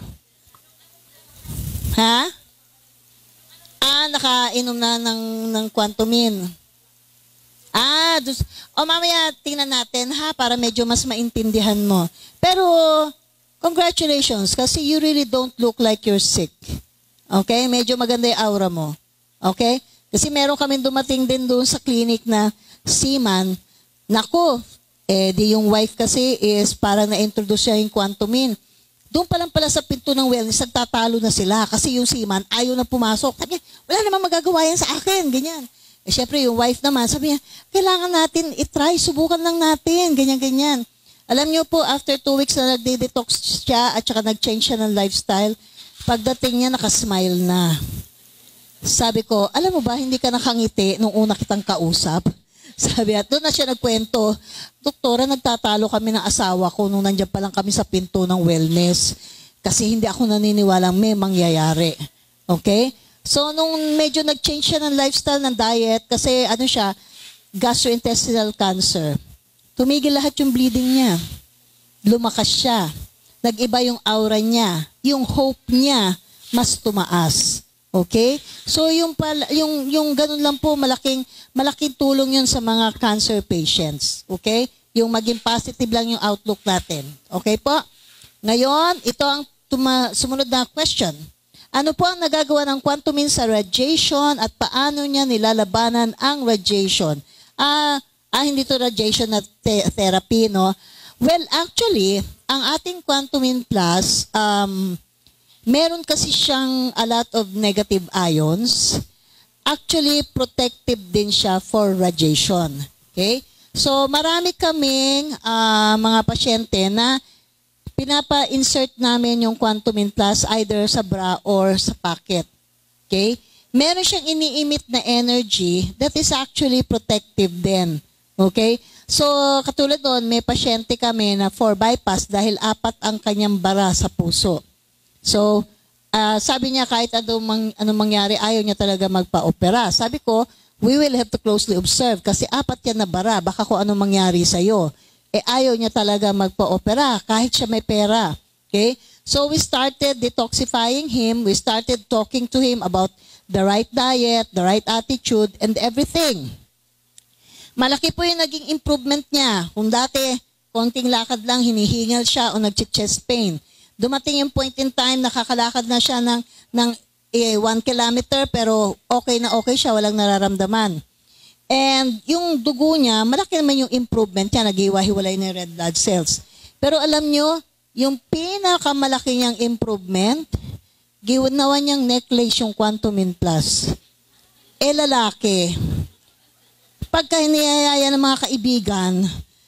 Ha? Nakainom na ng Quantumin. Mamaya tingnan natin ha, para medyo mas maintindihan mo. Pero, congratulations, kasi you really don't look like you're sick. Okay? Medyo maganda yung aura mo. Okay? Kasi meron kami dumating din doon sa clinic na seaman. Nako, di yung wife kasi is para na-introduce siya yung Quantumin. Doon pa lang pala sa pinto ng wellness, nagtatalo na sila kasi yung seaman ayaw na pumasok. Sabi niya, wala namang magagawa yan sa akin, ganyan. Syempre yung wife naman, sabi niya, kailangan natin i-try, subukan lang natin, ganyan-ganyan. Alam niyo po, after 2 weeks na nagde-detox siya at saka nag-change siya ng lifestyle, pagdating niya, nakasmile na. Sabi ko, alam mo ba, hindi ka nakangiti nung una kitang kausap? Sabi at doon na siya nagkwento, Doktora, nagtatalo kami ng asawa ko nung nandiyan pa lang kami sa pinto ng wellness kasi hindi ako naniniwalang may mangyayari. Okay? So, nung medyo nag-change siya ng lifestyle, ng diet, kasi siya, gastrointestinal cancer, tumigil lahat yung bleeding niya. Lumakas siya. Nag-iba yung aura niya. Yung hope niya, mas tumaas. Okay? So, yung ganun lang po, malaking tulong yun sa mga cancer patients. Okay? Yung maging positive lang yung outlook natin. Okay po? Ngayon, ito ang sumunod na question. Ano po ang nagagawa ng Quantumin sa radiation at paano niya nilalabanan ang radiation? Hindi to radiation na therapy, no? Well, actually, ang ating Quantumin Plus, meron kasi siyang a lot of negative ions. Actually, protective din siya for radiation. Okay? So, marami kaming mga pasyente na pinapa-insert namin yung Quantumin Plus either sa bra or sa pocket. Okay? Meron siyang ini-emit na energy that is actually protective din. Okay? So, katulad doon, may pasyente kami na for bypass dahil 4 ang kanyang bara sa puso. So, sabi niya kahit anong mangyari, ayaw niya talaga magpa-opera. Sabi ko, we will have to closely observe kasi 4 yan na bara, baka kung anong mangyari sa'yo. Ayaw niya talaga magpa-opera kahit siya may pera. Okay? So we started detoxifying him. We started talking to him about the right diet, the right attitude, and everything. Malaki po yung naging improvement niya. Kung dati, konting lakad lang, hinihingal siya o nag-chest pain. Dumating yung point in time, nakakalakad na siya ng 1 kilometer, pero okay na okay siya, walang nararamdaman. And yung dugo niya, malaki naman yung improvement niya, nag-iwahiwalay na yung red blood cells. Pero alam nyo, yung pinakamalaki niyang improvement, ginawa niyang necklace yung Quantumin Plus. Lalaki. Pagka hiniyaya ng mga kaibigan,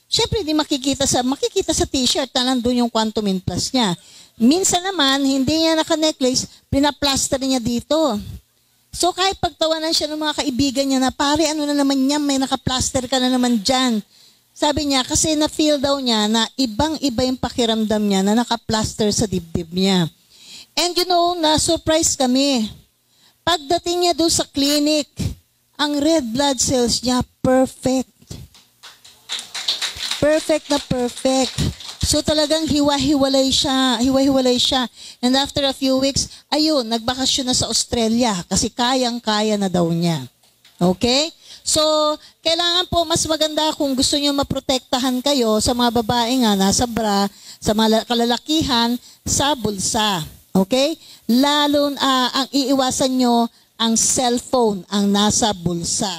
syempre di makikita sa t-shirt na nandun yung Quantumin Plus niya. Minsan naman, hindi niya naka-necklace, pinaplaster niya dito. So kahit pagtawanan siya ng mga kaibigan niya na, pare, ano na naman yan, may naka-plaster ka na naman dyan. Sabi niya, kasi na-feel daw niya na ibang-iba yung pakiramdam niya na naka-plaster sa dibdib niya. And you know, na-surprise kami. Pagdating niya doon sa clinic, ang red blood cells niya perfect. Perfect na perfect. So talagang hiwa-hiwalay siya. And after a few weeks, ayun, nagbakasyon na sa Australia kasi kayang-kaya na daw niya. Okay? So, kailangan po mas maganda kung gusto niyo maprotektahan kayo sa mga babae nga nasa bra, sa mga kalalakihan, sa bulsa. Okay? Lalo ang iiwasan nyo ang cellphone ang nasa bulsa.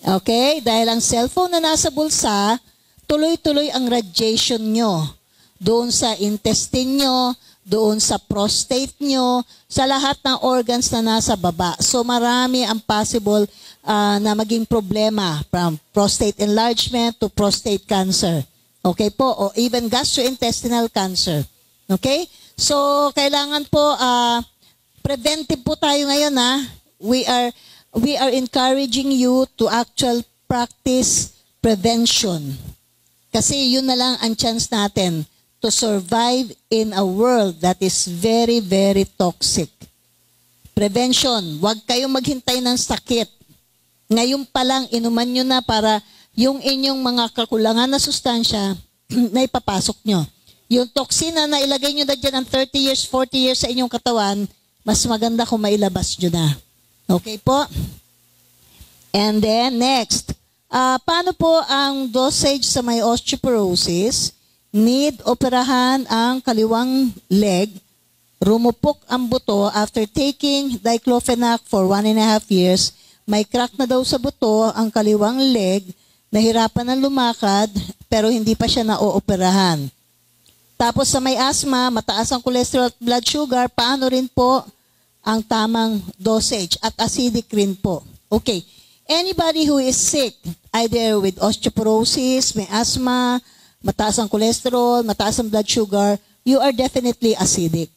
Okay? Dahil ang cellphone na nasa bulsa, tuloy-tuloy ang radiation nyo. Doon sa intestine nyo, doon sa prostate nyo, sa lahat ng organs na nasa baba. So marami ang possible na maging problema from prostate enlargement to prostate cancer. Okay po? O even gastrointestinal cancer. Okay? So kailangan po preventive po tayo ngayon we are encouraging you to actual practice prevention. Kasi yun na lang ang chance natin to survive in a world that is very, very toxic. Prevention. Huwag kayong maghintay ng sakit. Ngayon pa lang, inuman nyo na para yung inyong mga kakulangan na sustansya na ipapasok nyo. Yung toxina na ilagay nyo na dyan ng 30 years, 40 years sa inyong katawan, mas maganda kung mailabas nyo na. Okay po? And then, next. Paano po ang dosage sa may osteoporosis? Need operahan ang kaliwang leg, rumupok ang buto after taking diclofenac for 1.5 years, may crack na daw sa buto ang kaliwang leg, nahirapan ng lumakad, pero hindi pa siya na-ooperahan. Tapos sa may asthma, mataas ang cholesterol at blood sugar, paano rin po ang tamang dosage at acidic rin po. Okay. Anybody who is sick, either with osteoporosis, may asthma, mataas ang cholesterol, mataas ang blood sugar, you are definitely acidic.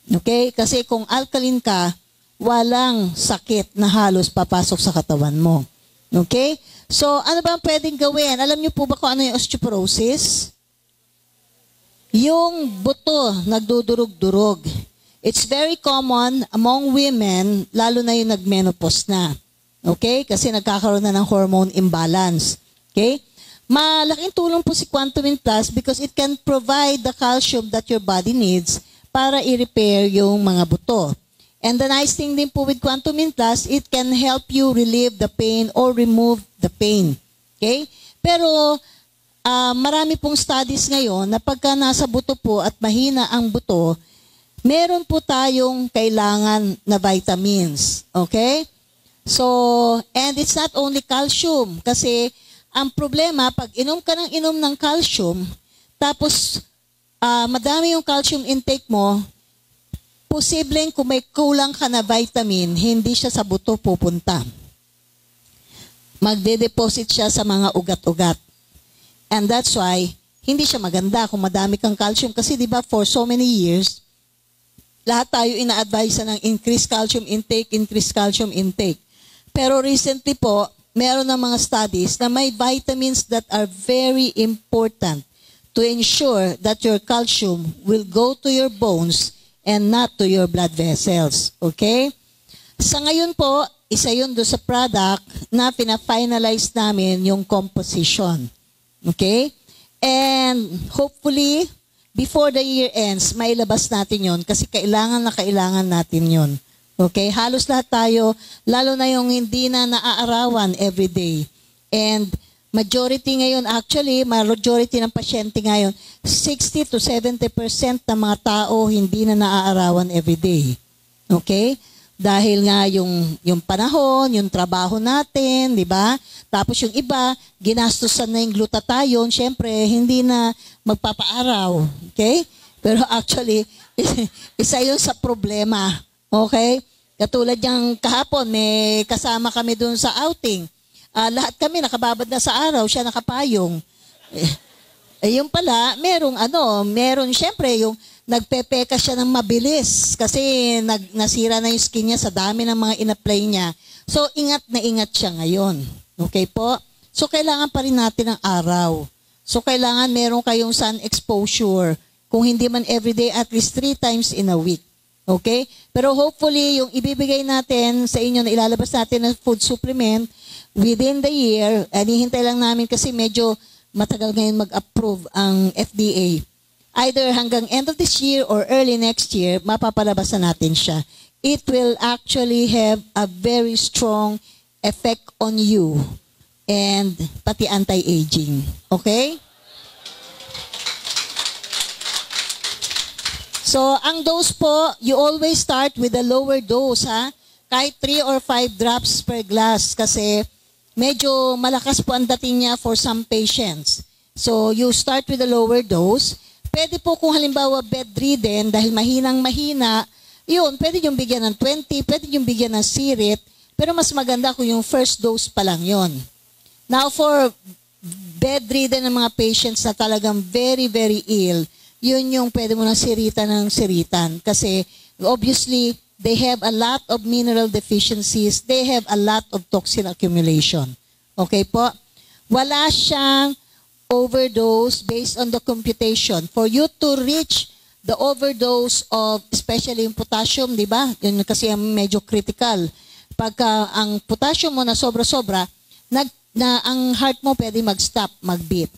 Okay? Kasi kung alkaline ka, walang sakit na halos papasok sa katawan mo. Okay? So, ano ba ang pwedeng gawin? Alam niyo po ba kung ano yung osteoporosis? Yung buto nagdudurog-durog. It's very common among women, lalo na yung nag-menopause na. Okay? Kasi nagkakaroon na ng hormone imbalance. Okay? Malaking tulong po si Quantumin Plus because it can provide the calcium that your body needs para i-repair yung mga buto. And the nice thing din po with Quantumin Plus, it can help you relieve the pain or remove the pain. Okay? Pero marami pong studies ngayon na pagka nasa buto po at mahina ang buto, meron po tayong kailangan na vitamins. Okay? So, and it's not only calcium kasi ang problema, pag inom ka ng inom ng calcium, tapos madami yung calcium intake mo, posibleng kung may kulang ka na vitamin, hindi siya sa buto pupunta. Magde-deposit siya sa mga ugat-ugat. And that's why, hindi siya maganda kung madami kang calcium. Kasi di ba for so many years, lahat tayo ina-advise ng increased calcium intake. Pero recently po, meron ng mga studies na may vitamins that are very important to ensure that your calcium will go to your bones and not to your blood vessels. Okay? Sa ngayon po, isa yun doon sa product na pina-finalize namin yung composition. Okay? And hopefully, before the year ends, mailabas natin yon kasi kailangan na kailangan natin yon. Okay? Halos lahat tayo, lalo na yung hindi na naaarawan everyday. And majority ngayon, actually, majority ng pasyente ngayon, 60 to 70% ng mga tao hindi na naaarawan everyday. Okay? Dahil nga yung panahon, yung trabaho natin, di ba? Tapos yung iba, ginastusan na yung glutathione, syempre, hindi na magpapaaraw. Okay? Pero actually, isa yun sa problema. Okay? Katulad yung kahapon, may kasama kami dun sa outing. Lahat kami nakababad na sa araw, siya nakapayong. Yung pala, meron syempre yung nagpepeka siya ng mabilis kasi nasira na yung skin niya sa dami ng mga in-apply niya. So, ingat na ingat siya ngayon. Okay po? So, kailangan pa rin natin ng araw. So, kailangan meron kayong sun exposure. Kung hindi man everyday, at least 3 times in a week. Okay? Pero hopefully, yung ibibigay natin sa inyo na ilalabas natin ng food supplement within the year, hinihintay lang namin kasi medyo matagal ngayon mag-approve ang FDA. Either hanggang end of this year or early next year, mapapalabas na natin siya. It will actually have a very strong effect on you and pati anti-aging. Okay? So, ang dose po, you always start with a lower dose, ha? Kahit 3 or 5 drops per glass kasi medyo malakas po ang dating niya for some patients. So, you start with a lower dose. Pwede po kung halimbawa bedridden dahil mahinang-mahina, yun, pwede yung bigyan ng 20, pwede yung bigyan ng sirit, pero mas maganda kung yung first dose pa lang yun. Now, for bedridden ng mga patients na talagang very, very ill, yun yung pwede mo nang siritan ng siritan. Kasi, obviously, they have a lot of mineral deficiencies. They have a lot of toxin accumulation. Okay po? Wala siyang overdose based on the computation. For you to reach the overdose of, especially yung potassium, di ba? Yun kasi ang medyo critical. Pagka ang potassium mo na sobra-sobra, ang heart mo pwede mag-stop, mag-beat.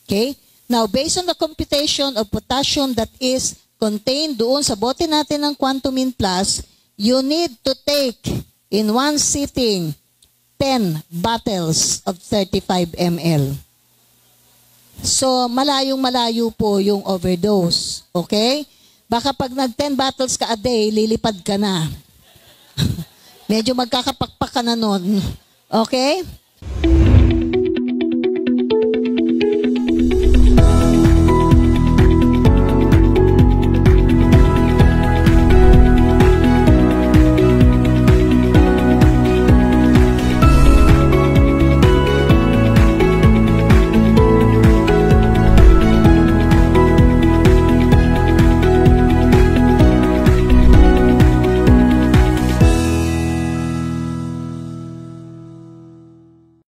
Okay? Now, based on the computation of potassium that is contained doon sa bote natin ng Quantumin Plus, you need to take in one sitting 10 bottles of 35 ml. So, malayong-malayo po yung overdose. Okay? Baka pag nag-10 bottles ka a day, lilipad ka na. Medyo magkakapakpak ka na nun. Okay?